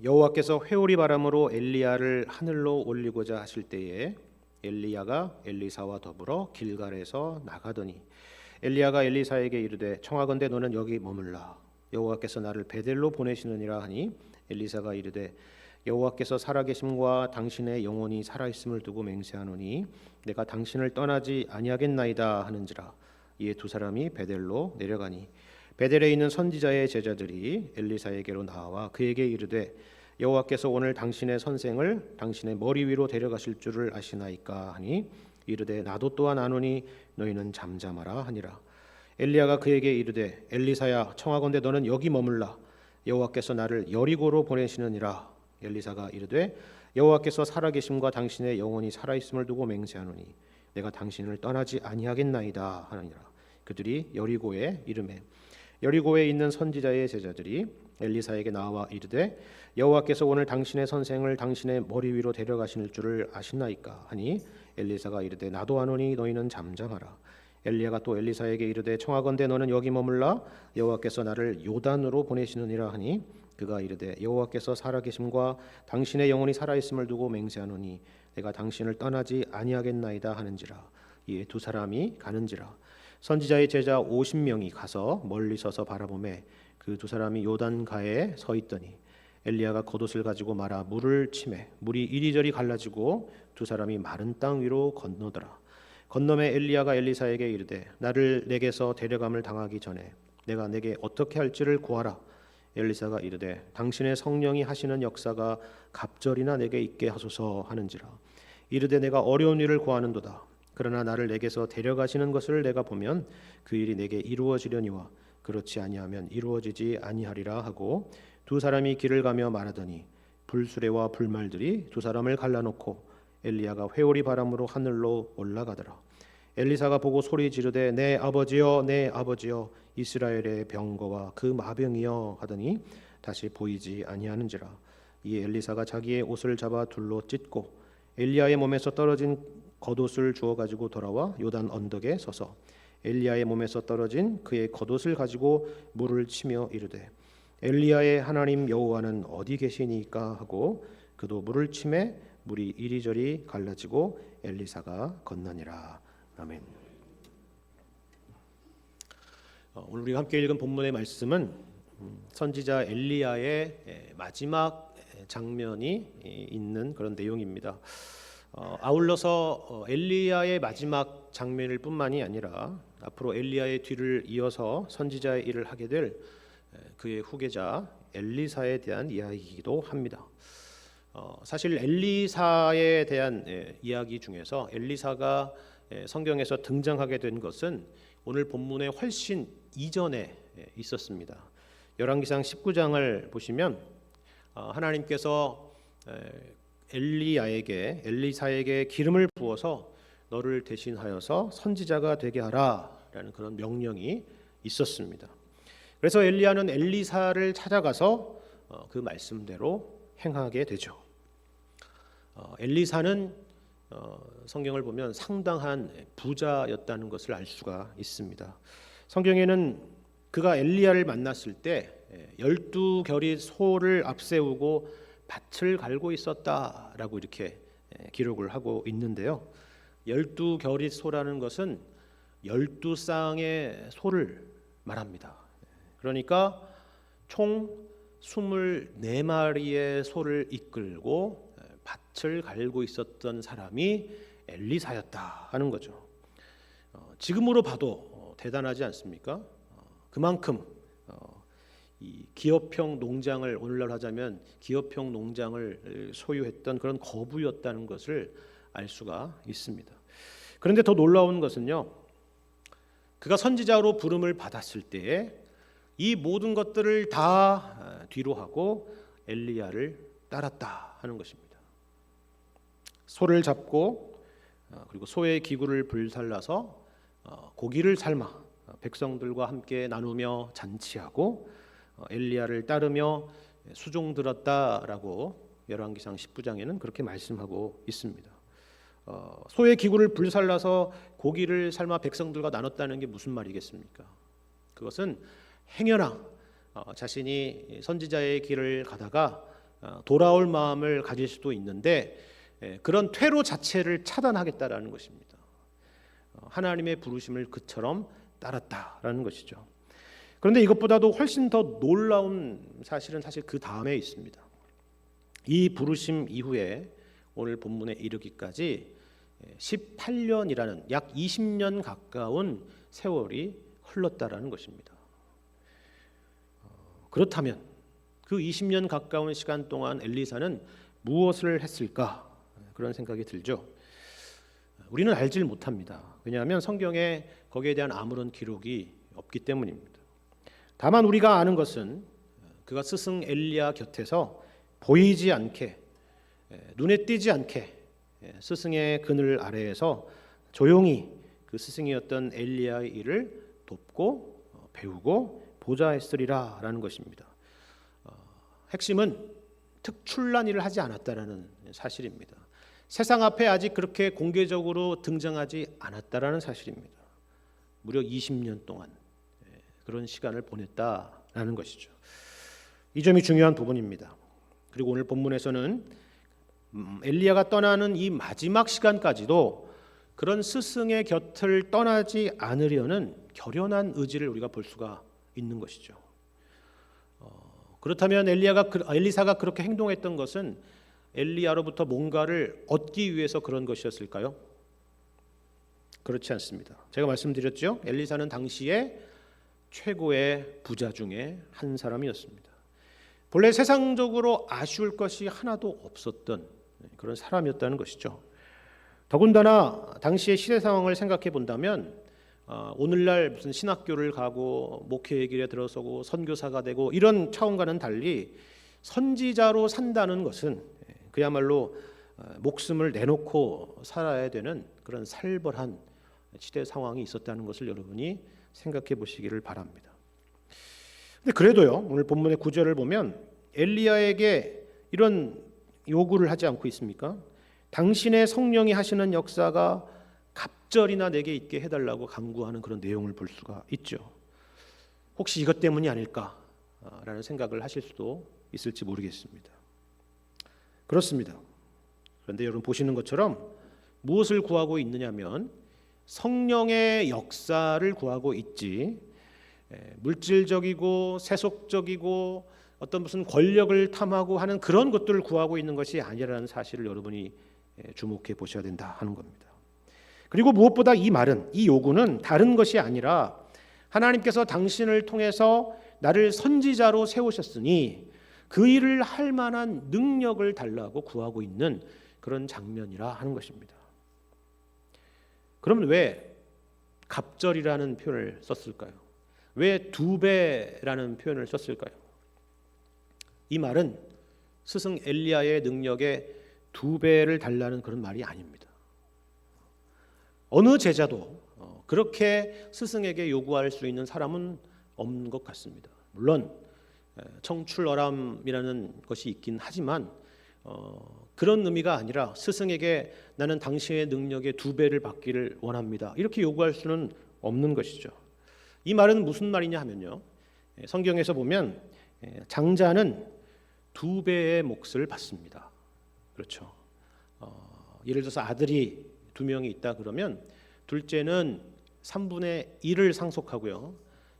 여호와께서 회오리 바람으로 엘리야를 하늘로 올리고자 하실 때에 엘리야가 엘리사와 더불어 길갈에서 나가더니 엘리야가 엘리사에게 이르되 청하건대 너는 여기 머물라 여호와께서 나를 베델로 보내시느니라 하니 엘리사가 이르되 여호와께서 살아계심과 당신의 영혼이 살아있음을 두고 맹세하노니 내가 당신을 떠나지 아니하겠나이다 하는지라. 이에 두 사람이 베델로 내려가니 베델에 있는 선지자의 제자들이 엘리사에게로 나와 그에게 이르되 여호와께서 오늘 당신의 선생을 당신의 머리 위로 데려가실 줄을 아시나이까 하니 이르되 나도 또한 아노니 너희는 잠잠하라 하니라. 엘리야가 그에게 이르되 엘리사야 청하건대 너는 여기 머물라 여호와께서 나를 여리고로 보내시느니라. 엘리사가 이르되 여호와께서 살아계심과 당신의 영혼이 살아있음을 두고 맹세하노니 내가 당신을 떠나지 아니하겠나이다 하니라. 그들이 여리고에 이르매 여리고에 있는 선지자의 제자들이 엘리사에게 나와 이르되 여호와께서 오늘 당신의 선생을 당신의 머리 위로 데려가실 줄을 아시나이까 하니 엘리사가 이르되 나도 아노니 너희는 잠잠하라. 엘리야가 또 엘리사에게 이르되 청하건대 너는 여기 머물라 여호와께서 나를 요단으로 보내시느니라 하니 그가 이르되 여호와께서 살아계심과 당신의 영혼이 살아있음을 두고 맹세하노니 내가 당신을 떠나지 아니하겠나이다 하는지라. 이에 두 사람이 가는지라. 선지자의 제자 50명이 가서 멀리 서서 바라보매 그 두 사람이 요단가에 서 있더니 엘리야가 겉옷을 가지고 말아 물을 치매 물이 이리저리 갈라지고 두 사람이 마른 땅 위로 건너더라. 건너매 엘리야가 엘리사에게 이르되 나를 내게서 데려감을 당하기 전에 내가 내게 어떻게 할지를 구하라. 엘리사가 이르되 당신의 성령이 하시는 역사가 갑절이나 내게 있게 하소서 하는지라. 이르되 내가 어려운 일을 구하는도다. 그러나 나를 내게서 데려가시는 것을 내가 보면 그 일이 내게 이루어지려니와 그렇지 아니하면 이루어지지 아니하리라 하고 두 사람이 길을 가며 말하더니 불수레와 불말들이 두 사람을 갈라놓고 엘리야가 회오리 바람으로 하늘로 올라가더라. 엘리사가 보고 소리 지르되 내 아버지여 내 아버지여 이스라엘의 병거와 그 마병이여 하더니 다시 보이지 아니하는지라. 이에 엘리사가 자기의 옷을 잡아 둘로 찢고 엘리야의 몸에서 떨어진 겉옷을 주워 가지고 돌아와 요단 언덕에 서서 엘리야의 몸에서 떨어진 그의 겉옷을 가지고 물을 치며 이르되 엘리야의 하나님 여호와는 어디 계시니까 하고 그도 물을 치매 물이 이리저리 갈라지고 엘리사가 건너니라. 아멘. 오늘 우리가 함께 읽은 본문의 말씀은 선지자 엘리야의 마지막 장면이 있는 그런 내용입니다. 아울러서 엘리야의 마지막 장면일 뿐만이 아니라 앞으로 엘리야의 뒤를 이어서 선지자의 일을 하게 될 그의 후계자 엘리사에 대한 이야기이기도 합니다. 사실 엘리사에 대한 이야기 중에서 엘리사가 성경에서 등장하게 된 것은 오늘 본문의 훨씬 이전에 있었습니다. 열왕기상 19장을 보시면 하나님께서 엘리사에게 기름을 부어서 너를 대신하여서 선지자가 되게 하라라는 그런 명령이 있었습니다. 그래서 엘리야는 엘리사를 찾아가서 그 말씀대로 행하게 되죠. 엘리사는 성경을 보면 상당한 부자였다는 것을 알 수가 있습니다. 성경에는 그가 엘리야를 만났을 때 12겨리 소를 앞세우고 밭을 갈고 있었다라고 이렇게 기록을 하고 있는데요. 12겨리 소라는 것은 12쌍의 소를 말합니다. 그러니까 총 24마리의 소를 이끌고 밭을 갈고 있었던 사람이 엘리사였다 하는 거죠. 지금으로 봐도 대단하지 않습니까? 그만큼 이 기업형 농장을 오늘날 하자면 기업형 농장을 소유했던 그런 거부였다는 것을 알 수가 있습니다. 그런데 더 놀라운 것은요, 그가 선지자로 부름을 받았을 때에 이 모든 것들을 다 뒤로 하고 엘리야를 따랐다 하는 것입니다. 소를 잡고 그리고 소의 기구를 불살라서 고기를 삶아 백성들과 함께 나누며 잔치하고 엘리야를 따르며 수종 들었다라고 열왕기상 19장에는 그렇게 말씀하고 있습니다. 소의 기구를 불살라서 고기를 삶아 백성들과 나눴다는 게 무슨 말이겠습니까? 그것은 행여나 자신이 선지자의 길을 가다가 돌아올 마음을 가질 수도 있는데 그런 퇴로 자체를 차단하겠다라는 것입니다. 하나님의 부르심을 그처럼 따랐다라는 것이죠. 그런데 이것보다도 훨씬 더 놀라운 사실은 사실 그 다음에 있습니다. 이 부르심 이후에 오늘 본문에 이르기까지 18년이라는 약 20년 가까운 세월이 흘렀다라는 것입니다. 그렇다면 그 20년 가까운 시간 동안 엘리사는 무엇을 했을까? 그런 생각이 들죠. 우리는 알질 못합니다. 왜냐하면 성경에 거기에 대한 아무런 기록이 없기 때문입니다. 다만 우리가 아는 것은 그가 스승 엘리야 곁에서 보이지 않게, 눈에 띄지 않게 스승의 그늘 아래에서 조용히 그 스승이었던 엘리야의 일을 돕고 배우고 보좌했으리라 라는 것입니다. 핵심은 특출난 일을 하지 않았다라는 사실입니다. 세상 앞에 아직 그렇게 공개적으로 등장하지 않았다라는 사실입니다. 무려 20년 동안 그런 시간을 보냈다라는 것이죠. 이 점이 중요한 부분입니다. 그리고 오늘 본문에서는 엘리야가 떠나는 이 마지막 시간까지도 그런 스승의 곁을 떠나지 않으려는 결연한 의지를 우리가 볼 수가 있는 것이죠. 그렇다면 엘리사가 그렇게 행동했던 것은 엘리야로부터 뭔가를 얻기 위해서 그런 것이었을까요? 그렇지 않습니다. 제가 말씀드렸죠. 엘리사는 당시에 최고의 부자 중에 한 사람이었습니다. 본래 세상적으로 아쉬울 것이 하나도 없었던 그런 사람이었다는 것이죠. 더군다나 당시의 시대 상황을 생각해 본다면 오늘날 무슨 신학교를 가고 목회의 길에 들어서고 선교사가 되고 이런 차원과는 달리 선지자로 산다는 것은 그야말로 목숨을 내놓고 살아야 되는 그런 살벌한 시대 상황이 있었다는 것을 여러분이 생각해 보시기를 바랍니다. 근데 그래도요, 오늘 본문의 9절을 보면 엘리야에게 이런 요구를 하지 않고 있습니까? 당신의 성령이 하시는 역사가 갑절이나 내게 있게 해달라고 간구하는 그런 내용을 볼 수가 있죠. 혹시 이것 때문이 아닐까라는 생각을 하실 수도 있을지 모르겠습니다. 그렇습니다. 그런데 여러분 보시는 것처럼 무엇을 구하고 있느냐면 성령의 역사를 구하고 있지 물질적이고 세속적이고 어떤 무슨 권력을 탐하고 하는 그런 것들을 구하고 있는 것이 아니라는 사실을 여러분이 주목해 보셔야 된다 하는 겁니다. 그리고 무엇보다 이 말은, 이 요구는 다른 것이 아니라 하나님께서 당신을 통해서 나를 선지자로 세우셨으니 그 일을 할 만한 능력을 달라고 구하고 있는 그런 장면이라 하는 것입니다. 그러면 왜 갑절이라는 표현을 썼을까요? 왜 2배라는 표현을 썼을까요? 이 말은 스승 엘리야의 능력의 2배를 달라는 그런 말이 아닙니다. 어느 제자도 그렇게 스승에게 요구할 수 있는 사람은 없는 것 같습니다. 물론 청출어람이라는 것이 있긴 하지만 그런 의미가 아니라 스승에게 나는 당신의 능력의 2배를 받기를 원합니다. 이렇게 요구할 수는 없는 것이죠. 이 말은 무슨 말이냐 하면요. 성경에서 보면 장자는 2배의 몫을 받습니다. 그렇죠. 예를 들어서 아들이 2명이 있다 그러면 둘째는 3분의 1을 상속하고요.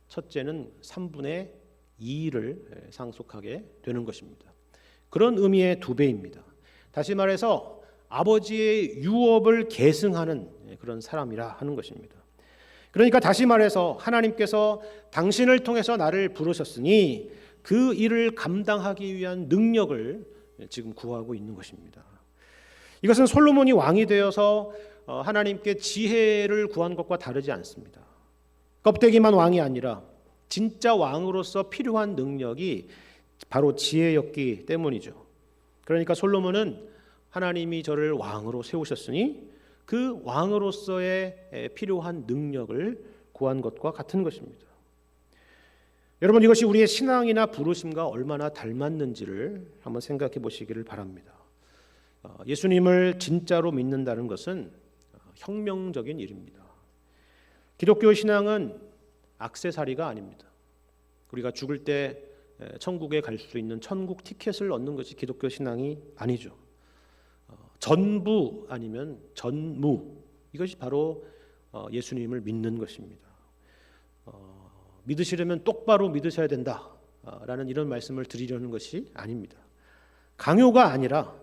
첫째는 3분의 2를 상속하게 되는 것입니다. 그런 의미의 2배입니다. 다시 말해서 아버지의 유업을 계승하는 그런 사람이라 하는 것입니다. 그러니까 다시 말해서 하나님께서 당신을 통해서 나를 부르셨으니 그 일을 감당하기 위한 능력을 지금 구하고 있는 것입니다. 이것은 솔로몬이 왕이 되어서 하나님께 지혜를 구한 것과 다르지 않습니다. 껍데기만 왕이 아니라 진짜 왕으로서 필요한 능력이 바로 지혜였기 때문이죠. 그러니까 솔로몬은 하나님이 저를 왕으로 세우셨으니 그 왕으로서의 필요한 능력을 구한 것과 같은 것입니다. 여러분 이것이 우리의 신앙이나 부르심과 얼마나 닮았는지를 한번 생각해 보시기를 바랍니다. 예수님을 진짜로 믿는다는 것은 혁명적인 일입니다. 기독교 신앙은 액세서리가 아닙니다. 우리가 죽을 때 천국에 갈 수 있는 천국 티켓을 얻는 것이 기독교 신앙이 아니죠. 전부 아니면 전무, 이것이 바로 예수님을 믿는 것입니다. 믿으시려면 똑바로 믿으셔야 된다라는 이런 말씀을 드리려는 것이 아닙니다. 강요가 아니라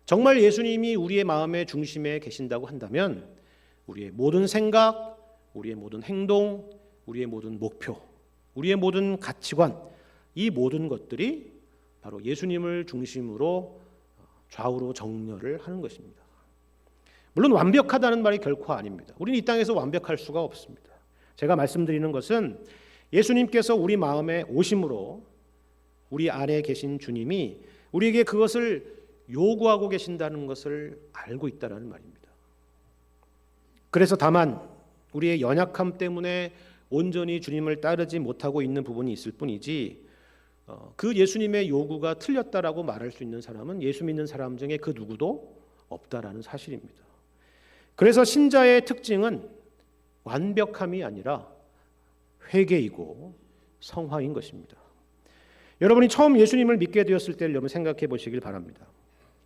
정말 예수님이 우리의 마음의 중심에 계신다고 한다면 우리의 모든 생각, 우리의 모든 행동, 우리의 모든 목표, 우리의 모든 가치관, 이 모든 것들이 바로 예수님을 중심으로 좌우로 정렬을 하는 것입니다. 물론 완벽하다는 말이 결코 아닙니다. 우리는 이 땅에서 완벽할 수가 없습니다. 제가 말씀드리는 것은 예수님께서 우리 마음에 오심으로 우리 안에 계신 주님이 우리에게 그것을 요구하고 계신다는 것을 알고 있다는 말입니다. 그래서 다만 우리의 연약함 때문에 온전히 주님을 따르지 못하고 있는 부분이 있을 뿐이지, 그 예수님의 요구가 틀렸다라고 말할 수 있는 사람은 예수 믿는 사람 중에 그 누구도 없다라는 사실입니다. 그래서 신자의 특징은 완벽함이 아니라 회개이고 성화인 것입니다. 여러분이 처음 예수님을 믿게 되었을 때를 여러분 생각해 보시길 바랍니다.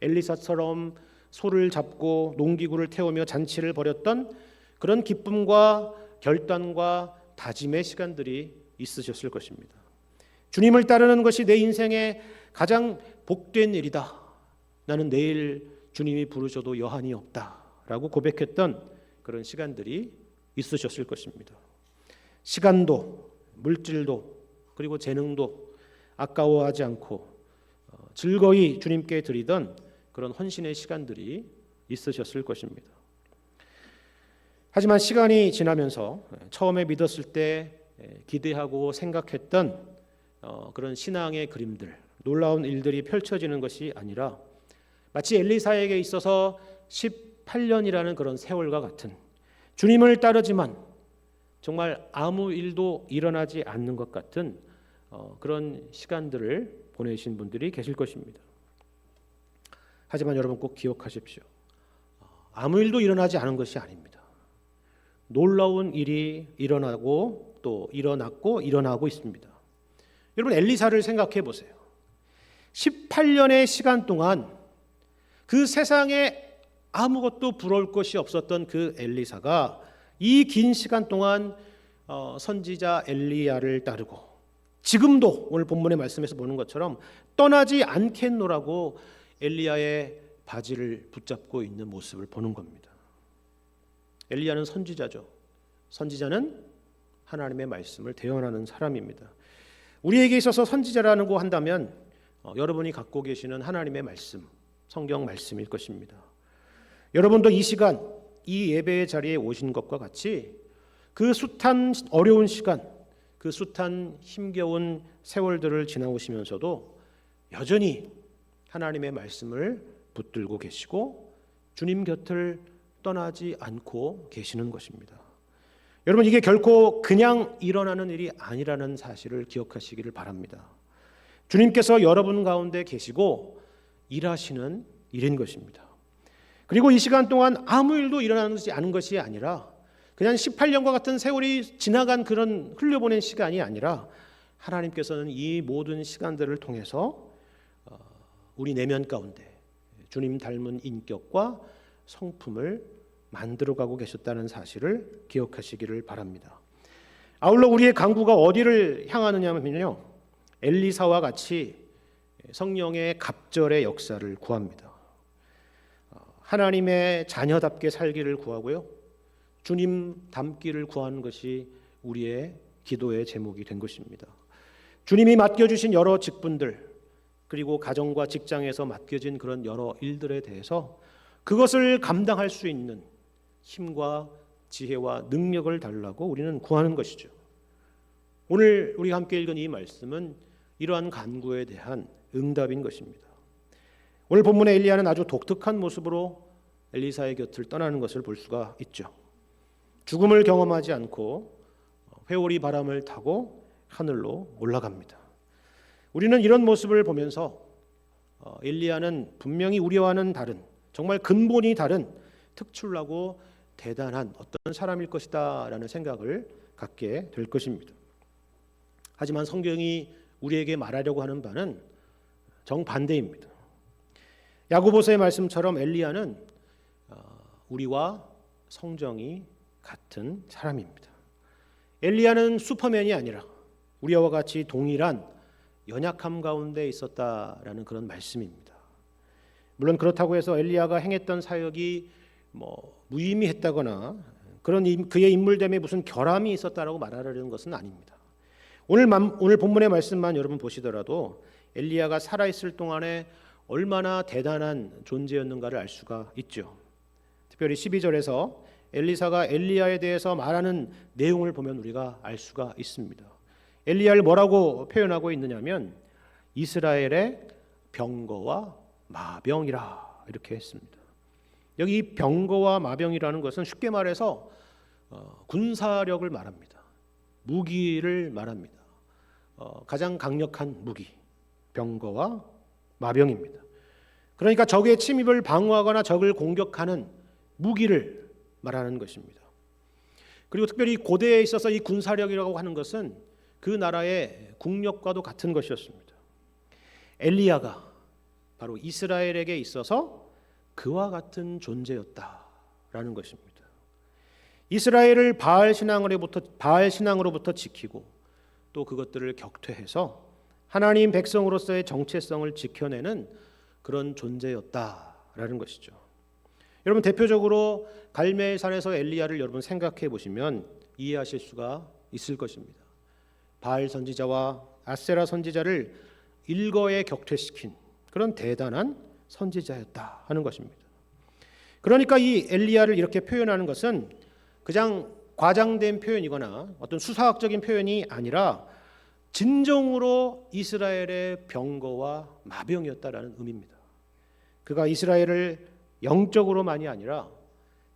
엘리사처럼 소를 잡고 농기구를 태우며 잔치를 벌였던 그런 기쁨과 결단과 다짐의 시간들이 있으셨을 것입니다. 주님을 따르는 것이 내 인생의 가장 복된 일이다. 나는 내일 주님이 부르셔도 여한이 없다라고 고백했던 그런 시간들이 있으셨을 것입니다. 시간도 물질도 그리고 재능도 아까워하지 않고 즐거이 주님께 드리던 그런 헌신의 시간들이 있으셨을 것입니다. 하지만 시간이 지나면서 처음에 믿었을 때 기대하고 생각했던 그런 신앙의 그림들, 놀라운 일들이 펼쳐지는 것이 아니라 마치 엘리사에게 있어서 18년이라는 그런 세월과 같은, 주님을 따르지만 정말 아무 일도 일어나지 않는 것 같은 그런 시간들을 보내신 분들이 계실 것입니다. 하지만 여러분 꼭 기억하십시오. 아무 일도 일어나지 않은 것이 아닙니다. 놀라운 일이 일어나고 또 일어났고 일어나고 있습니다. 여러분 엘리사를 생각해 보세요. 18년의 시간 동안 그 세상에 아무것도 부러울 것이 없었던 그 엘리사가 이 긴 시간 동안 선지자 엘리야를 따르고 지금도 오늘 본문의 말씀에서 보는 것처럼 떠나지 않겠노라고 엘리야의 바지를 붙잡고 있는 모습을 보는 겁니다. 엘리야는 선지자죠. 선지자는 하나님의 말씀을 대언하는 사람입니다. 우리에게 있어서 선지자라고 한다면 여러분이 갖고 계시는 하나님의 말씀, 성경 말씀일 것입니다. 여러분도 이 시간, 이 예배의 자리에 오신 것과 같이 그 숱한 어려운 시간, 그 숱한 힘겨운 세월들을 지나오시면서도 여전히 하나님의 말씀을 붙들고 계시고 주님 곁을 떠나지 않고 계시는 것입니다. 여러분 이게 결코 그냥 일어나는 일이 아니라는 사실을 기억하시기를 바랍니다. 주님께서 여러분 가운데 계시고 일하시는 일인 것입니다. 그리고 이 시간 동안 아무 일도 일어나지 않은 것이 아니라 그냥 18년과 같은 세월이 지나간 그런 흘려보낸 시간이 아니라 하나님께서는 이 모든 시간들을 통해서 우리 내면 가운데 주님 닮은 인격과 성품을 만들어가고 계셨다는 사실을 기억하시기를 바랍니다. 아울러 우리의 강구가 어디를 향하느냐면요, 엘리사와 같이 성령의 갑절의 역사를 구합니다. 하나님의 자녀답게 살기를 구하고요, 주님 닮기를 구하는 것이 우리의 기도의 제목이 된 것입니다. 주님이 맡겨주신 여러 직분들, 그리고 가정과 직장에서 맡겨진 그런 여러 일들에 대해서 그것을 감당할 수 있는 힘과 지혜와 능력을 달라고 우리는 구하는 것이죠. 오늘 우리가 함께 읽은 이 말씀은 이러한 간구에 대한 응답인 것입니다. 오늘 본문의 엘리야는 아주 독특한 모습으로 엘리사의 곁을 떠나는 것을 볼 수가 있죠. 죽음을 경험하지 않고 회오리 바람을 타고 하늘로 올라갑니다. 우리는 이런 모습을 보면서 엘리야는 분명히 우리와는 다른, 정말 근본이 다른 특출나고 대단한 어떤 사람일 것이다 라는 생각을 갖게 될 것입니다. 하지만 성경이 우리에게 말하려고 하는 바는 정반대입니다. 야고보서의 말씀처럼 엘리야는 우리와 성정이 같은 사람입니다. 엘리야는 슈퍼맨이 아니라 우리와 같이 동일한 연약함 가운데 있었다라는 그런 말씀입니다. 물론 그렇다고 해서 엘리야가 행했던 사역이 무의미했다거나 그런 그의 인물됨에 무슨 결함이 있었다라고 말하려는 것은 아닙니다. 오늘 본문의 말씀만 여러분 보시더라도 엘리야가 살아있을 동안에 얼마나 대단한 존재였는가를 알 수가 있죠. 특별히 12절에서 엘리사가 엘리야에 대해서 말하는 내용을 보면 우리가 알 수가 있습니다. 엘리야를 뭐라고 표현하고 있느냐면 이스라엘의 병거와 마병이라 이렇게 했습니다. 여기 이 병거와 마병이라는 것은 쉽게 말해서 군사력을 말합니다. 무기를 말합니다. 가장 강력한 무기, 병거와 마병입니다. 그러니까 적의 침입을 방어하거나 적을 공격하는 무기를 말하는 것입니다. 그리고 특별히 고대에 있어서 이 군사력이라고 하는 것은 그 나라의 국력과도 같은 것이었습니다. 엘리야가 바로 이스라엘에게 있어서 그와 같은 존재였다라는 것입니다. 이스라엘을 바알 신앙으로부터 지키고 또 그것들을 격퇴해서 하나님 백성으로서의 정체성을 지켜내는 그런 존재였다라는 것이죠. 여러분 대표적으로 갈멜산에서 엘리야를 여러분 생각해 보시면 이해하실 수가 있을 것입니다. 바알 선지자와 아세라 선지자를 일거에 격퇴시킨 그런 대단한 선지자였다 하는 것입니다. 그러니까 이 엘리야를 이렇게 표현하는 것은 그냥 과장된 표현이거나 어떤 수사학적인 표현이 아니라 진정으로 이스라엘의 병거와 마병이었다라는 의미입니다. 그가 이스라엘을 영적으로만이 아니라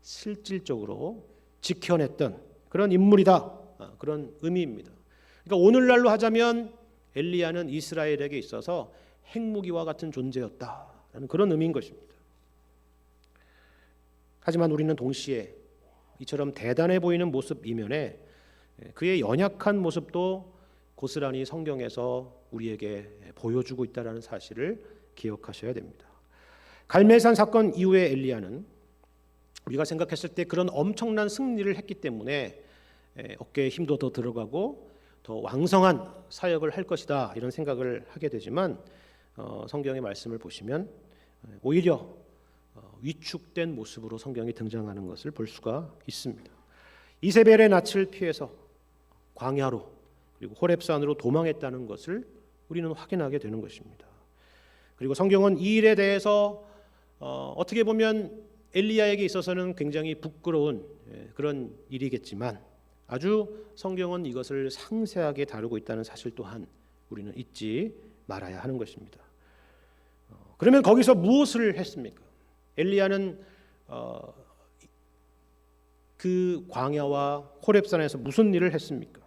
실질적으로 지켜냈던 그런 인물이다, 그런 의미입니다. 그러니까 오늘날로 하자면 엘리야는 이스라엘에게 있어서 핵무기와 같은 존재였다라는 그런 의미인 것입니다. 하지만 우리는 동시에 이처럼 대단해 보이는 모습 이면에 그의 연약한 모습도 고스란히 성경에서 우리에게 보여주고 있다는 사실을 기억하셔야 됩니다. 갈멜산 사건 이후에 엘리야는 우리가 생각했을 때 그런 엄청난 승리를 했기 때문에 어깨에 힘도 더 들어가고 더 왕성한 사역을 할 것이다 이런 생각을 하게 되지만 성경의 말씀을 보시면 오히려 위축된 모습으로 성경이 등장하는 것을 볼 수가 있습니다. 이세벨의 낯을 피해서 광야로 그리고 호렙산으로 도망했다는 것을 우리는 확인하게 되는 것입니다. 그리고 성경은 이 일에 대해서 어떻게 보면 엘리야에게 있어서는 굉장히 부끄러운 그런 일이겠지만 아주 성경은 이것을 상세하게 다루고 있다는 사실 또한 우리는 잊지 말아야 하는 것입니다. 그러면 거기서 무엇을 했습니까? 엘리야는 그 광야와 호렙산에서 무슨 일을 했습니까?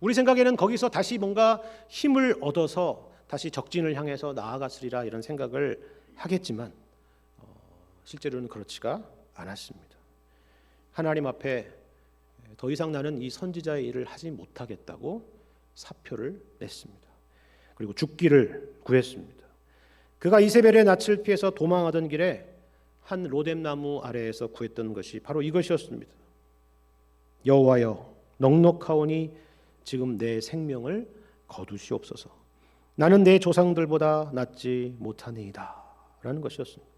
우리 생각에는 거기서 다시 뭔가 힘을 얻어서 다시 적진을 향해서 나아갔으리라 이런 생각을 하겠지만 실제로는 그렇지가 않았습니다. 하나님 앞에 더 이상 나는 이 선지자의 일을 하지 못하겠다고 사표를 냈습니다. 그리고 죽기를 구했습니다. 그가 이세벨의 낯을 피해서 도망하던 길에 한 로뎀나무 아래에서 구했던 것이 바로 이것이었습니다. 여호와여, 넉넉하오니 지금 내 생명을 거두시옵소서. 나는 내 조상들보다 낫지 못하니이다 라는 것이었습니다.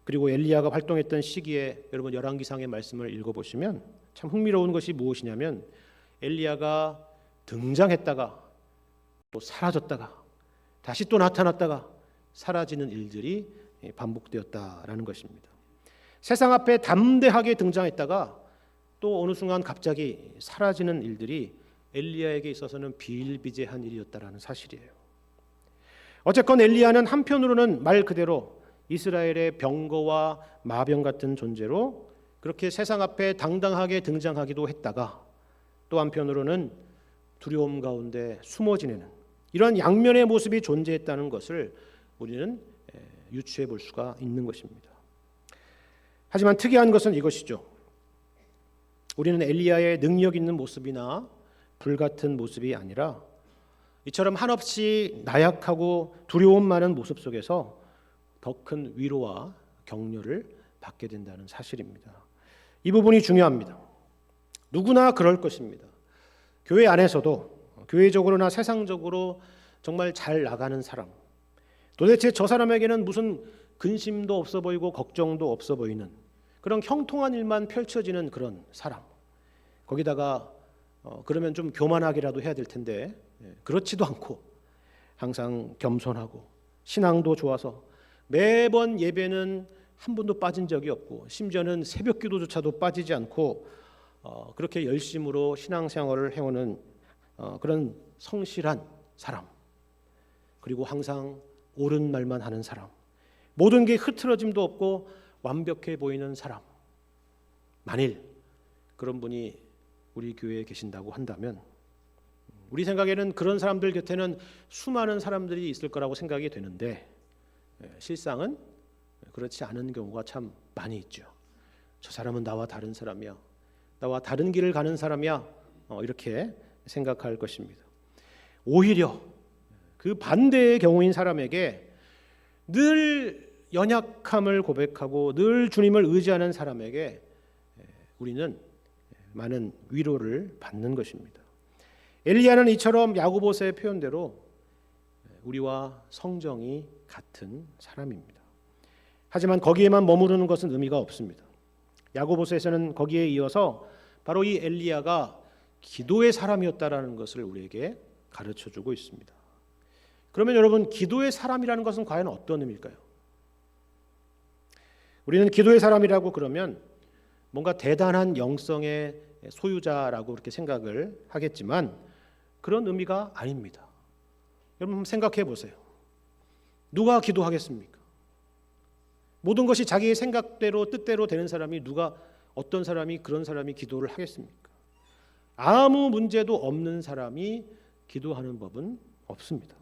그리고 엘리야가 활동했던 시기에 여러분 열왕기상의 말씀을 읽어보시면 참 흥미로운 것이 무엇이냐면 엘리야가 등장했다가 또 사라졌다가 다시 또 나타났다가 사라지는 일들이 반복되었다라는 것입니다. 세상 앞에 담대하게 등장했다가 또 어느 순간 갑자기 사라지는 일들이 엘리야에게 있어서는 비일비재한 일이었다라는 사실이에요. 어쨌건 엘리야는 한편으로는 말 그대로 이스라엘의 병거와 마병 같은 존재로 그렇게 세상 앞에 당당하게 등장하기도 했다가 또 한편으로는 두려움 가운데 숨어 지내는 이런 양면의 모습이 존재했다는 것을 우리는 유추해 볼 수가 있는 것입니다. 하지만 특이한 것은 이것이죠. 우리는 엘리야의 능력 있는 모습이나 불같은 모습이 아니라 이처럼 한없이 나약하고 두려움 많은 모습 속에서 더 큰 위로와 격려를 받게 된다는 사실입니다. 이 부분이 중요합니다. 누구나 그럴 것입니다. 교회 안에서도 교회적으로나 세상적으로 정말 잘 나가는 사람, 도대체 저 사람에게는 무슨 근심도 없어 보이고 걱정도 없어 보이는 그런 형통한 일만 펼쳐지는 그런 사람, 거기다가 그러면 좀 교만하기라도 해야 될 텐데 그렇지도 않고 항상 겸손하고 신앙도 좋아서 매번 예배는 한 번도 빠진 적이 없고 심지어는 새벽 기도조차도 빠지지 않고 그렇게 열심으로 신앙생활을 해오는 그런 성실한 사람, 그리고 항상 옳은 말만 하는 사람, 모든 게 흐트러짐도 없고 완벽해 보이는 사람, 만일 그런 분이 우리 교회에 계신다고 한다면 우리 생각에는 그런 사람들 곁에는 수많은 사람들이 있을 거라고 생각이 되는데 실상은 그렇지 않은 경우가 참 많이 있죠. 저 사람은 나와 다른 사람이야, 나와 다른 길을 가는 사람이야, 이렇게 생각할 것입니다. 오히려 그 반대의 경우인 사람에게 늘 연약함을 고백하고 늘 주님을 의지하는 사람에게 우리는 많은 위로를 받는 것입니다. 엘리야는 이처럼 야고보서의 표현대로 우리와 성정이 같은 사람입니다. 하지만 거기에만 머무르는 것은 의미가 없습니다. 야고보서에서는 거기에 이어서 바로 이 엘리야가 기도의 사람이었다라는 것을 우리에게 가르쳐주고 있습니다. 그러면 여러분, 기도의 사람이라는 것은 과연 어떤 의미일까요? 우리는 기도의 사람이라고 그러면 뭔가 대단한 영성의 소유자라고 그렇게 생각을 하겠지만 그런 의미가 아닙니다. 여러분 생각해 보세요. 누가 기도하겠습니까? 모든 것이 자기의 생각대로 뜻대로 되는 사람이 어떤 사람이 그런 사람이 기도를 하겠습니까? 아무 문제도 없는 사람이 기도하는 법은 없습니다.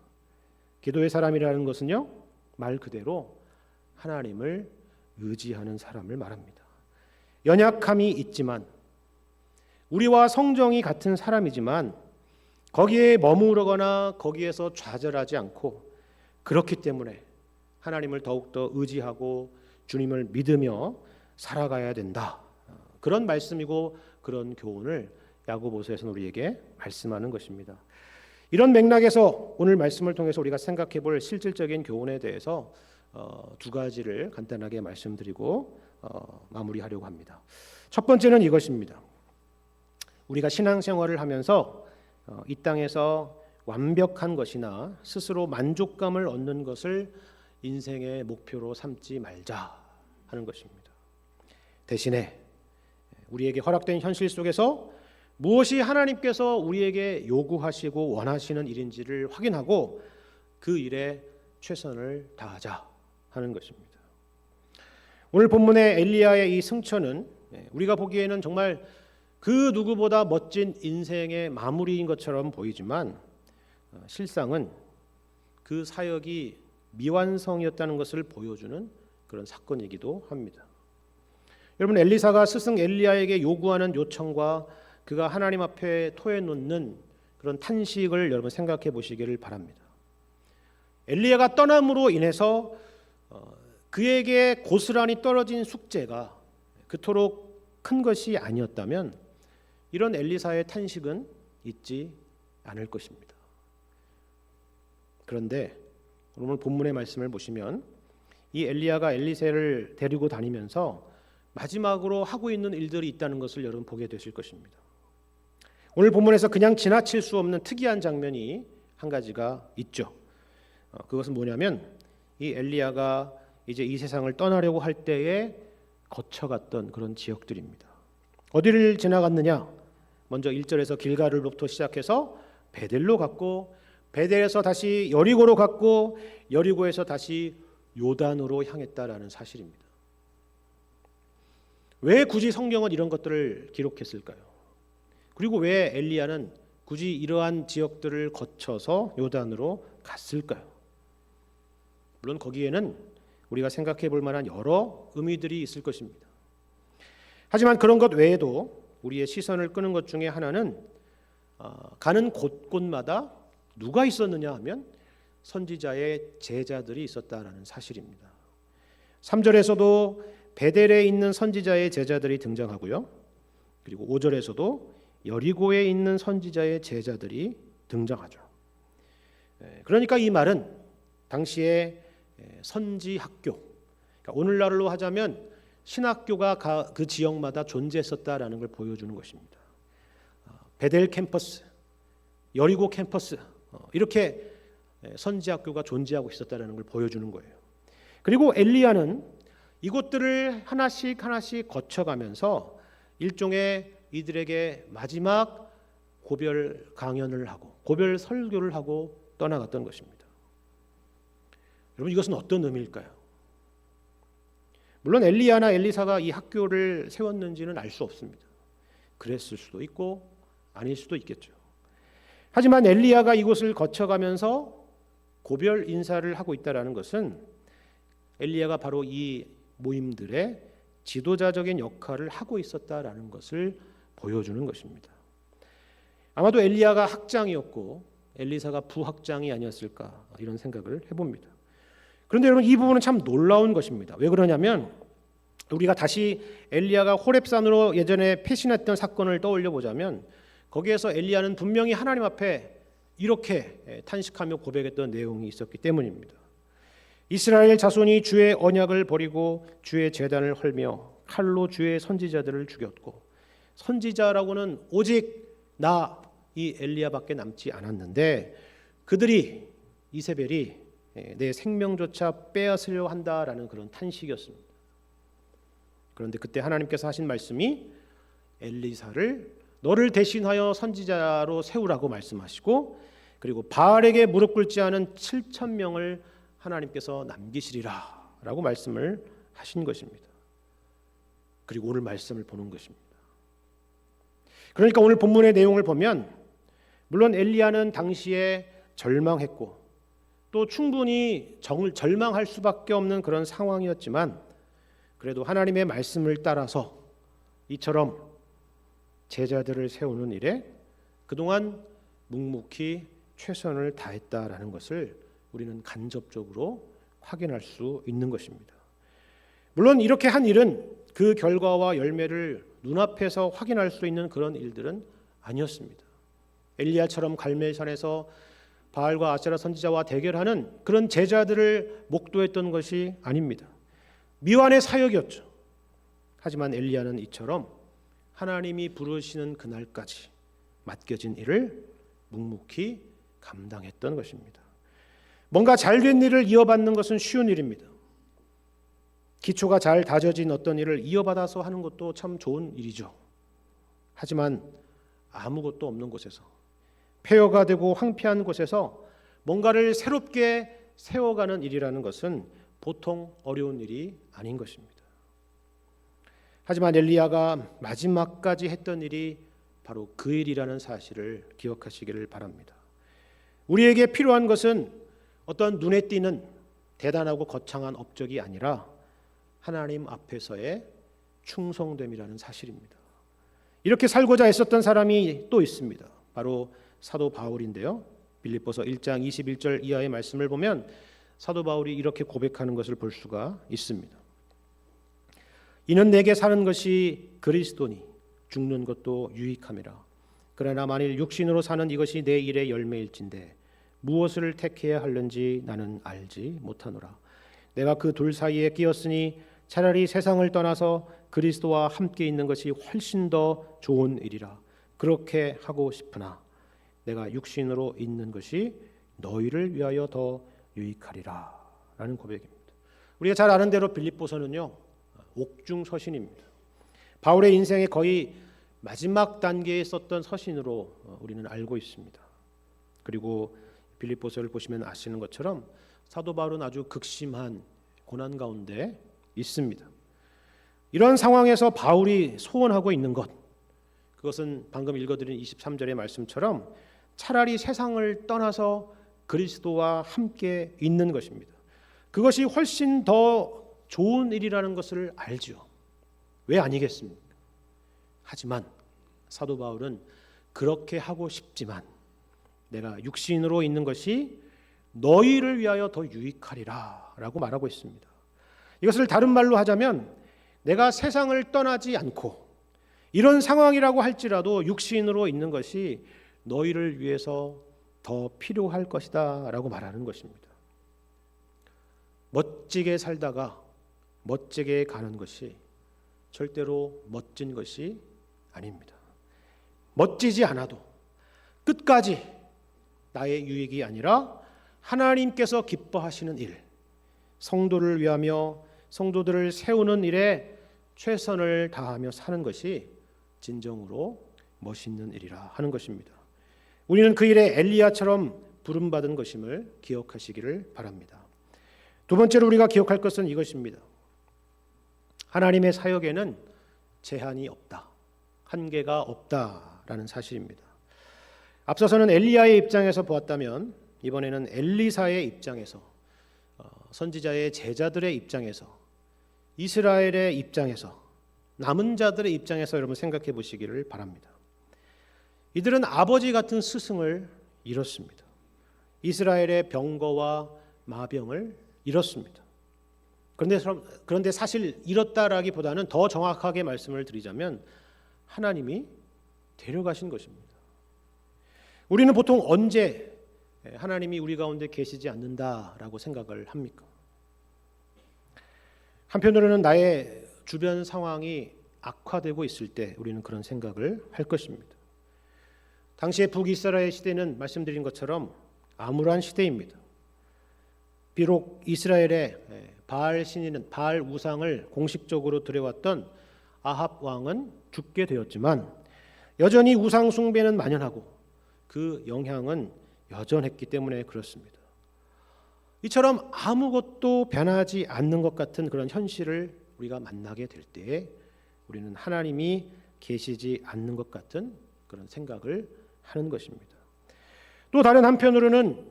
기도의 사람이라는 것은요, 말 그대로 하나님을 의지하는 사람을 말합니다. 연약함이 있지만 우리와 성정이 같은 사람이지만 거기에 머무르거나 거기에서 좌절하지 않고 그렇기 때문에 하나님을 더욱더 의지하고 주님을 믿으며 살아가야 된다. 그런 말씀이고 그런 교훈을 야고보서에서는 우리에게 말씀하는 것입니다. 이런 맥락에서 오늘 말씀을 통해서 우리가 생각해 볼 실질적인 교훈에 대해서 두 가지를 간단하게 말씀드리고 마무리하려고 합니다. 첫 번째는 이것입니다. 우리가 신앙생활을 하면서 이 땅에서 완벽한 것이나 스스로 만족감을 얻는 것을 인생의 목표로 삼지 말자 하는 것입니다. 대신에 우리에게 허락된 현실 속에서 무엇이 하나님께서 우리에게 요구하시고 원하시는 일인지를 확인하고 그 일에 최선을 다하자 하는 것입니다. 오늘 본문의 엘리야의 이 승천은 우리가 보기에는 정말 그 누구보다 멋진 인생의 마무리인 것처럼 보이지만 실상은 그 사역이 미완성이었다는 것을 보여주는 그런 사건이기도 합니다. 여러분, 엘리사가 스승 엘리야에게 요구하는 요청과 그가 하나님 앞에 토해놓는 그런 탄식을 여러분 생각해 보시기를 바랍니다. 엘리야가 떠남으로 인해서 그에게 고스란히 떨어진 숙제가 그토록 큰 것이 아니었다면 이런 엘리사의 탄식은 있지 않을 것입니다. 그런데 오늘 본문의 말씀을 보시면 이 엘리야가 엘리세를 데리고 다니면서 마지막으로 하고 있는 일들이 있다는 것을 여러분 보게 되실 것입니다. 오늘 본문에서 그냥 지나칠 수 없는 특이한 장면이 한 가지가 있죠. 그것은 뭐냐면 이 엘리야가 이제 이 세상을 떠나려고 할 때에 거쳐갔던 그런 지역들입니다. 어디를 지나갔느냐? 먼저 1절에서 길갈로부터 시작해서 베델로 갔고 베델에서 다시 여리고로 갔고 여리고에서 다시 요단으로 향했다라는 사실입니다. 왜 굳이 성경은 이런 것들을 기록했을까요? 그리고 왜 엘리야는 굳이 이러한 지역들을 거쳐서 요단으로 갔을까요? 물론 거기에는 우리가 생각해 볼 만한 여러 의미들이 있을 것입니다. 하지만 그런 것 외에도 우리의 시선을 끄는 것 중에 하나는 가는 곳곳마다 누가 있었느냐 하면 선지자의 제자들이 있었다라는 사실입니다. 3절에서도 베델에 있는 선지자의 제자들이 등장하고요. 그리고 5절에서도 여리고에 있는 선지자의 제자들이 등장하죠. 그러니까 이 말은 당시의 선지 학교, 그러니까 오늘날로 하자면 신학교가 그 지역마다 존재했었다라는 걸 보여주는 것입니다. 베델 캠퍼스, 여리고 캠퍼스, 이렇게 선지 학교가 존재하고 있었다라는 걸 보여주는 거예요. 그리고 엘리야는 이곳들을 하나씩 하나씩 거쳐가면서 일종의 이들에게 마지막 고별 강연을 하고 고별 설교를 하고 떠나갔던 것입니다. 여러분, 이것은 어떤 의미일까요? 물론 엘리야나 엘리사가 이 학교를 세웠는지는 알 수 없습니다. 그랬을 수도 있고 아닐 수도 있겠죠. 하지만 엘리야가 이곳을 거쳐가면서 고별 인사를 하고 있다는 것은 엘리야가 바로 이 모임들의 지도자적인 역할을 하고 있었다라는 것을 보여주는 것입니다. 아마도 엘리야가 학장이었고 엘리사가 부학장이 아니었을까, 이런 생각을 해봅니다. 그런데 여러분, 이 부분은 참 놀라운 것입니다. 왜 그러냐면 우리가 다시 엘리야가 호렙산으로 예전에 패신했던 사건을 떠올려 보자면 거기에서 엘리야는 분명히 하나님 앞에 이렇게 탄식하며 고백했던 내용이 있었기 때문입니다. 이스라엘 자손이 주의 언약을 버리고 주의 제단을 헐며 칼로 주의 선지자들을 죽였고, 선지자라고는 오직 나 이 엘리야밖에 남지 않았는데 그들이, 이세벨이 내 생명조차 빼앗으려 한다라는 그런 탄식이었습니다. 그런데 그때 하나님께서 하신 말씀이 엘리사를 너를 대신하여 선지자로 세우라고 말씀하시고, 그리고 바알에게 무릎 꿇지 않은 7,000명을 하나님께서 남기시리라 라고 말씀을 하신 것입니다. 그리고 오늘 말씀을 보는 것입니다. 그러니까 오늘 본문의 내용을 보면 물론 엘리야는 당시에 절망했고 또 충분히 절망할 수밖에 없는 그런 상황이었지만, 그래도 하나님의 말씀을 따라서 이처럼 제자들을 세우는 일에 그동안 묵묵히 최선을 다했다라는 것을 우리는 간접적으로 확인할 수 있는 것입니다. 물론 이렇게 한 일은 그 결과와 열매를 눈앞에서 확인할 수 있는 그런 일들은 아니었습니다. 엘리야처럼 갈멜산에서 바알과 아세라 선지자와 대결하는 그런 제자들을 목도했던 것이 아닙니다. 미완의 사역이었죠. 하지만 엘리야는 이처럼 하나님이 부르시는 그날까지 맡겨진 일을 묵묵히 감당했던 것입니다. 뭔가 잘된 일을 이어받는 것은 쉬운 일입니다. 기초가 잘 다져진 어떤 일을 이어받아서 하는 것도 참 좋은 일이죠. 하지만 아무것도 없는 곳에서, 폐허가 되고 황폐한 곳에서 뭔가를 새롭게 세워가는 일이라는 것은 보통 어려운 일이 아닌 것입니다. 하지만 엘리야가 마지막까지 했던 일이 바로 그 일이라는 사실을 기억하시기를 바랍니다. 우리에게 필요한 것은 어떤 눈에 띄는 대단하고 거창한 업적이 아니라 하나님 앞에서의 충성됨이라는 사실입니다. 이렇게 살고자 애썼던 사람이 또 있습니다. 바로 사도 바울인데요. 빌립보서 1장 21절 이하의 말씀을 보면 사도 바울이 이렇게 고백하는 것을 볼 수가 있습니다. 이는 내게 사는 것이 그리스도니 죽는 것도 유익함이라. 그러나 만일 육신으로 사는 이것이 내 일의 열매일진데 무엇을 택해야 하는지 나는 알지 못하노라. 내가 그 둘 사이에 끼었으니 차라리 세상을 떠나서 그리스도와 함께 있는 것이 훨씬 더 좋은 일이라. 그렇게 하고 싶으나 내가 육신으로 있는 것이 너희를 위하여 더 유익하리라 라는 고백입니다. 우리가 잘 아는 대로 빌립보서는요, 옥중서신입니다. 바울의 인생의 거의 마지막 단계에 썼던 서신으로 우리는 알고 있습니다. 그리고 빌립보서를 보시면 아시는 것처럼 사도 바울은 아주 극심한 고난 가운데 있습니다. 이런 상황에서 바울이 소원하고 있는 것, 그것은 방금 읽어드린 23절의 말씀처럼 차라리 세상을 떠나서 그리스도와 함께 있는 것입니다. 그것이 훨씬 더 좋은 일이라는 것을 알죠. 왜 아니겠습니까? 하지만 사도 바울은 그렇게 하고 싶지만 내가 육신으로 있는 것이 너희를 위하여 더 유익하리라 라고 말하고 있습니다. 이것을 다른 말로 하자면 내가 세상을 떠나지 않고 이런 상황이라고 할지라도 육신으로 있는 것이 너희를 위해서 더 필요할 것이다 라고 말하는 것입니다. 멋지게 살다가 멋지게 가는 것이 절대로 멋진 것이 아닙니다. 멋지지 않아도 끝까지 나의 유익이 아니라 하나님께서 기뻐하시는 일, 성도를 위하며 성도들을 세우는 일에 최선을 다하며 사는 것이 진정으로 멋있는 일이라 하는 것입니다. 우리는 그 일에 엘리야처럼 부름받은 것임을 기억하시기를 바랍니다. 두 번째로 우리가 기억할 것은 이것입니다. 하나님의 사역에는 제한이 없다, 한계가 없다라는 사실입니다. 앞서서는 엘리야의 입장에서 보았다면 이번에는 엘리사의 입장에서, 선지자의 제자들의 입장에서, 이스라엘의 입장에서, 남은 자들의 입장에서 여러분 생각해 보시기를 바랍니다. 이들은 아버지 같은 스승을 잃었습니다. 이스라엘의 병거와 마병을 잃었습니다. 그런데 사실 잃었다라기보다는 더 정확하게 말씀을 드리자면 하나님이 데려가신 것입니다. 우리는 보통 언제 하나님이 우리 가운데 계시지 않는다라고 생각을 합니까? 한편으로는 나의 주변 상황이 악화되고 있을 때 우리는 그런 생각을 할 것입니다. 당시의 북이스라엘 시대는 말씀드린 것처럼 암울한 시대입니다. 비록 이스라엘의 바알 신이는 바알 우상을 공식적으로 들여왔던 아합 왕은 죽게 되었지만 여전히 우상 숭배는 만연하고 그 영향은 여전했기 때문에 그렇습니다. 이처럼 아무것도 변하지 않는 것 같은 그런 현실을 우리가 만나게 될 때에 우리는 하나님이 계시지 않는 것 같은 그런 생각을 하는 것입니다. 또 다른 한편으로는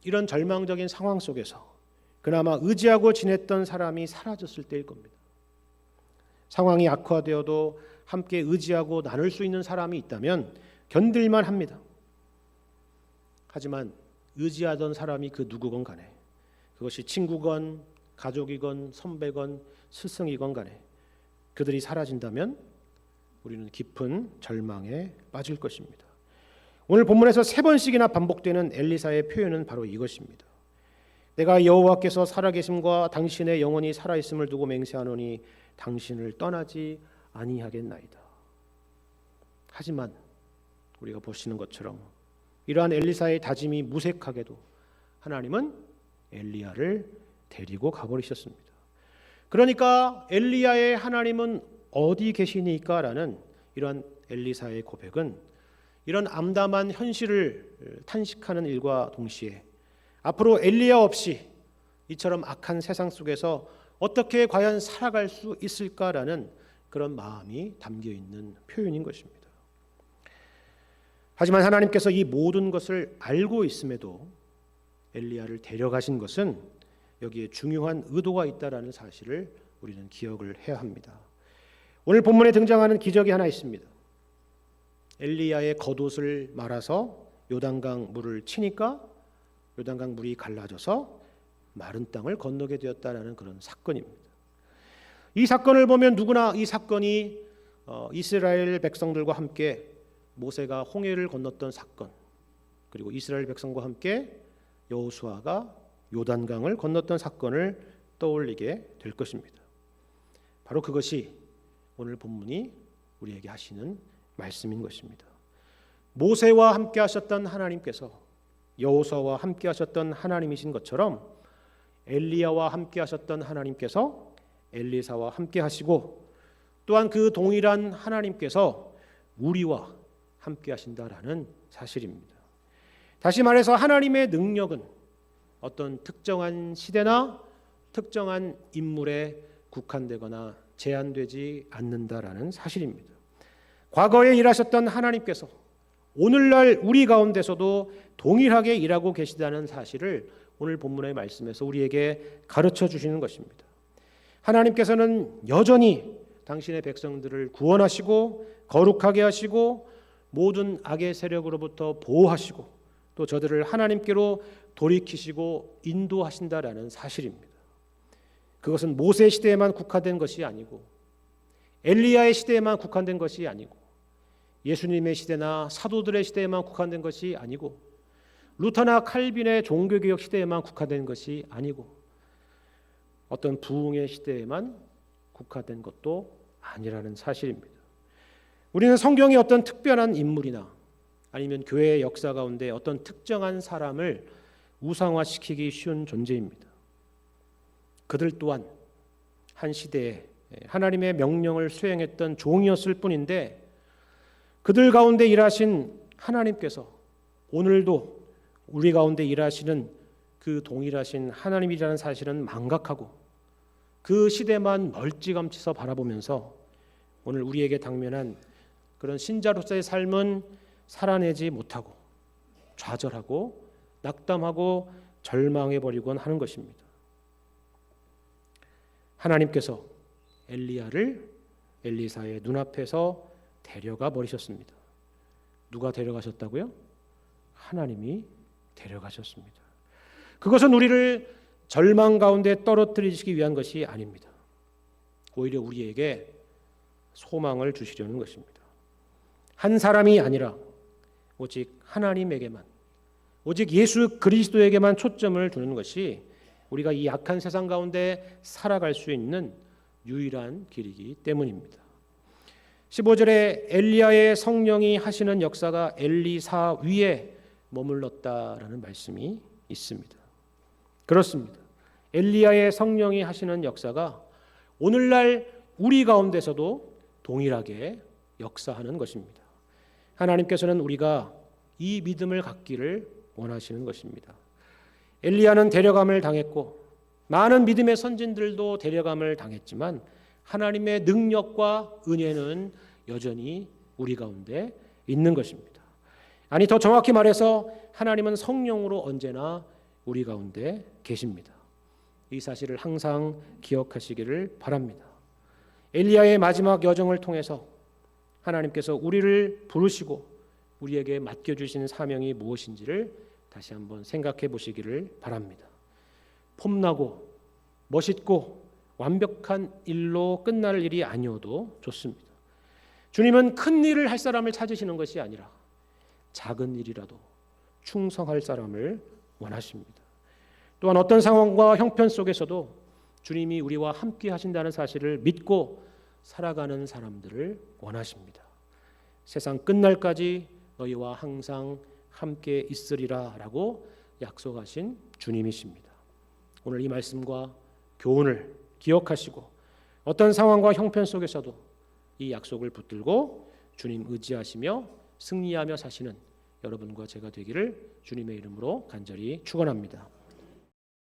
이런 절망적인 상황 속에서 그나마 의지하고 지냈던 사람이 사라졌을 때일 겁니다. 상황이 악화되어도 함께 의지하고 나눌 수 있는 사람이 있다면 견딜만 합니다. 하지만 의지하던 사람이 그 누구건 간에, 그것이 친구건 가족이건 선배건 스승이건 간에 그들이 사라진다면 우리는 깊은 절망에 빠질 것입니다. 오늘 본문에서 3번씩이나 반복되는 엘리사의 표현은 바로 이것입니다. 내가 여호와께서 살아계심과 당신의 영혼이 살아있음을 두고 맹세하노니 당신을 떠나지 아니하겠나이다. 하지만 우리가 보시는 것처럼 이러한 엘리사의 다짐이 무색하게도 하나님은 엘리야를 데리고 가버리셨습니다. 그러니까 엘리야의 하나님은 어디 계시니까? 라는 이러한 엘리사의 고백은 이런 암담한 현실을 탄식하는 일과 동시에 앞으로 엘리야 없이 이처럼 악한 세상 속에서 어떻게 과연 살아갈 수 있을까라는 그런 마음이 담겨 있는 표현인 것입니다. 하지만 하나님께서 이 모든 것을 알고 있음에도 엘리야를 데려가신 것은 여기에 중요한 의도가 있다라는 사실을 우리는 기억을 해야 합니다. 오늘 본문에 등장하는 기적이 하나 있습니다. 엘리야의 겉옷을 말아서 요단강 물을 치니까 요단강 물이 갈라져서 마른 땅을 건너게 되었다라는 그런 사건입니다. 이 사건을 보면 누구나 이 사건이 이스라엘 백성들과 함께 모세가 홍해를 건넜던 사건, 그리고 이스라엘 백성과 함께 여호수아가 요단강을 건넜던 사건을 떠올리게 될 것입니다. 바로 그것이 오늘 본문이 우리에게 하시는 말씀인 것입니다. 모세와 함께 하셨던 하나님께서 여호수아와 함께 하셨던 하나님이신 것처럼 엘리야와 함께 하셨던 하나님께서 엘리사와 함께 하시고 또한 그 동일한 하나님께서 우리와 함께 하신다라는 사실입니다. 다시 말해서 하나님의 능력은 어떤 특정한 시대나 특정한 인물에 국한되거나 제한되지 않는다라는 사실입니다. 과거에 일하셨던 하나님께서 오늘날 우리 가운데서도 동일하게 일하고 계시다는 사실을 오늘 본문의 말씀에서 우리에게 가르쳐 주시는 것입니다. 하나님께서는 여전히 당신의 백성들을 구원하시고 거룩하게 하시고 모든 악의 세력으로부터 보호하시고 또 저들을 하나님께로 돌이키시고 인도하신다라는 사실입니다. 그것은 모세 시대에만 국한된 것이 아니고 엘리야의 시대에만 국한된 것이 아니고 예수님의 시대나 사도들의 시대에만 국한된 것이 아니고 루터나 칼빈의 종교개혁 시대에만 국한된 것이 아니고 어떤 부흥의 시대에만 국한된 것도 아니라는 사실입니다. 우리는 성경의 어떤 특별한 인물이나 아니면 교회의 역사 가운데 어떤 특정한 사람을 우상화시키기 쉬운 존재입니다. 그들 또한 한 시대에 하나님의 명령을 수행했던 종이었을 뿐인데 그들 가운데 일하신 하나님께서 오늘도 우리 가운데 일하시는 그 동일하신 하나님이라는 사실은 망각하고 그 시대만 멀찌감치서 바라보면서 오늘 우리에게 당면한 그런 신자로서의 삶은 살아내지 못하고 좌절하고 낙담하고 절망해버리곤 하는 것입니다. 하나님께서 엘리야를 엘리사의 눈앞에서 데려가 버리셨습니다. 누가 데려가셨다고요? 하나님이 데려가셨습니다. 그것은 우리를 절망 가운데 떨어뜨리시기 위한 것이 아닙니다. 오히려 우리에게 소망을 주시려는 것입니다. 한 사람이 아니라 오직 하나님에게만, 오직 예수 그리스도에게만 초점을 두는 것이 우리가 이 악한 세상 가운데 살아갈 수 있는 유일한 길이기 때문입니다. 15절에 엘리야의 성령이 하시는 역사가 엘리사 위에 머물렀다라는 말씀이 있습니다. 그렇습니다. 엘리야의 성령이 하시는 역사가 오늘날 우리 가운데서도 동일하게 역사하는 것입니다. 하나님께서는 우리가 이 믿음을 갖기를 원하시는 것입니다. 엘리야는 데려감을 당했고 많은 믿음의 선진들도 데려감을 당했지만 하나님의 능력과 은혜는 여전히 우리 가운데 있는 것입니다. 아니 더 정확히 말해서 하나님은 성령으로 언제나 우리 가운데 계십니다. 이 사실을 항상 기억하시기를 바랍니다. 엘리야의 마지막 여정을 통해서 하나님께서 우리를 부르시고 우리에게 맡겨주신 사명이 무엇인지를 다시 한번 생각해 보시기를 바랍니다. 폼나고 멋있고 완벽한 일로 끝날 일이 아니어도 좋습니다. 주님은 큰 일을 할 사람을 찾으시는 것이 아니라 작은 일이라도 충성할 사람을 원하십니다. 또한 어떤 상황과 형편 속에서도 주님이 우리와 함께 하신다는 사실을 믿고 살아가는 사람들을 원하십니다. 세상 끝날까지 너희와 항상 함께 있으리라 라고 약속하신 주님이십니다. 오늘 이 말씀과 교훈을 기억하시고 어떤 상황과 형편 속에서도 이 약속을 붙들고 주님 의지하시며 승리하며 사시는 여러분과 제가 되기를 주님의 이름으로 간절히 축원합니다.